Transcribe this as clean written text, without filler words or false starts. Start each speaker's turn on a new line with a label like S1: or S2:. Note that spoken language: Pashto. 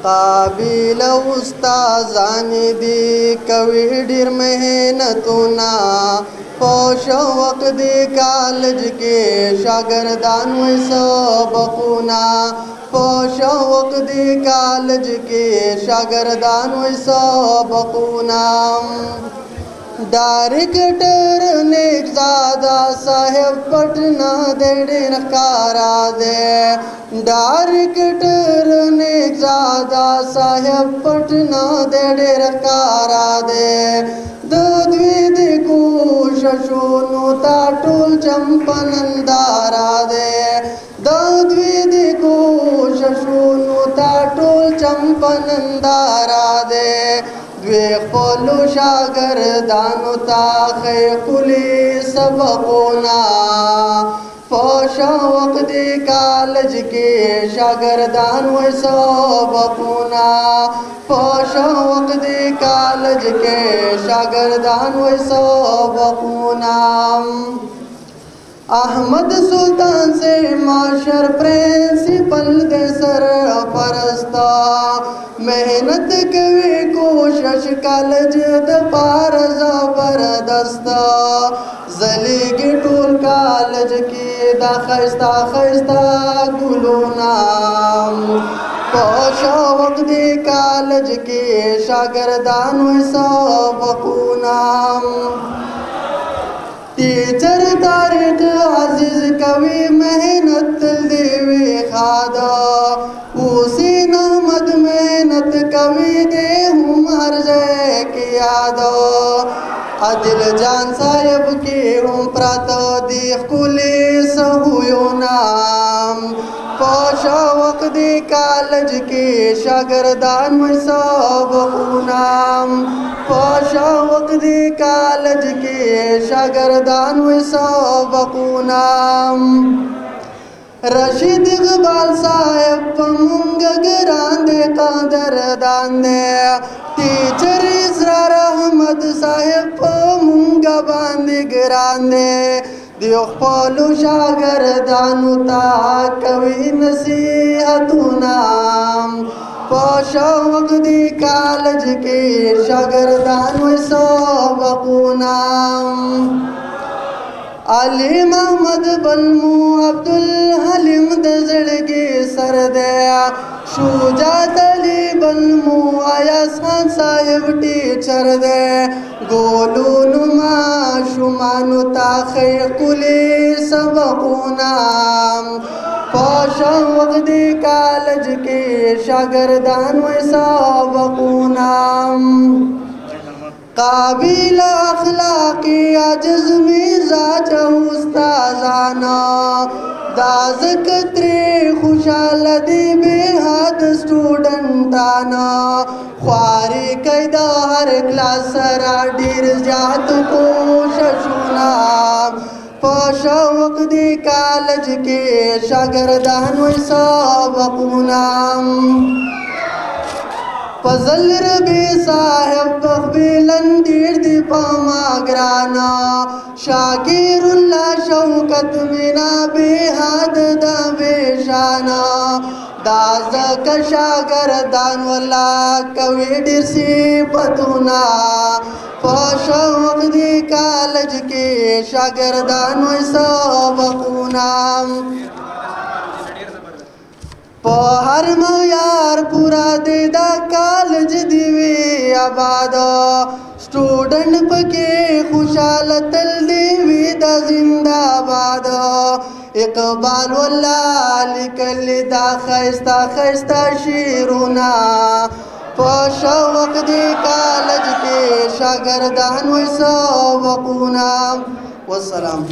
S1: قابل استادان دي کوي ډیر مهنتونه په شوق دي کالج کې شاګردان وې سبقونه په شوق دي کالج کې شاګردان وې سبقونه डायरेक्टर नेकजादा साहेब पटना दे ढेर कारा दे डायरेक्टर नेकजादा साहेब पटना दे ढेर कारा दे द्विद कोशशोनु ता टोल चंपनंदारा दे द्विद कोशशोनु ता टोल चंपनंदारा दे द्वे खपलو शागردانو تا خیقلی سبقونا په شوق دی کالج کې شاگردان وې سبقونا په شوق دی کالج کې شاگردان وې سبقونا احمد سلطان سے معاشر پرنسپل دے سر پرستا محنت کوي کوشش کالج د پار زبردست زلیږي ټول کالج کې دا خستا خستا ګلونا په شوق دی کالج کې شاګردان وې سبقونا टीचर तारिक अजीज कवि मेहनत दिल देवे खादा हुसैन अहमद मेहनत कवि दे हूँ हर जय की यादो आदिल जान साहेब के हूँ प्रातो दीख कुली सहुयो नाम पोशा वक्त दे कॉलेज के शागरदान में सबकुना पोशा वक्त दे कॉलेज के शागरदान में सबकुना रशीद इकबाल साहेब पमुंग गिरांदे कादर दांदे टीचर इसरार अहमद साहेब पमुंग बांदे गिरांदे दियो खपलو शागردانو تا کوي نصیحتونه په شوق دی کالج کې شاګردان وې سبقونه علي محمد بلمو عبدالحلیم د زړګي سر دی شجاعت علي بلمو ایاز خان صاحب ټیچر دی ګولونو ماشومانو ته خیقلي سبقونه په شوق دی کالج کې شاګردان وې سبقونه قابل اخلاقی عجز مزاج استادانا دا ذکتری خوشحال دی بے حد سٹوڈنٹانا خواری کئی دا ہر کلاس سرا ډیر زیات کوششونا په شوق دی کالج کې شاګردان وې سبقونا فضل ربی صاحب بخبیلن دیر دی پاما گرانا شاکر اللہ شوکت منا بے حد دا بے شانا دازک شاگردان والا کوي ډیر صفتونه په شوق دی کالج کې شاگردان وې سبقونه په هر معیار پورا دی دا کالج دی وی آباد سټوډنټ پکې خوشاله تل دی وی دا زنده آباد اقبال والله لیکل دا خستا خستا شیرونه په شوق دی کالج کې شاګردان وې سبقونه والسلام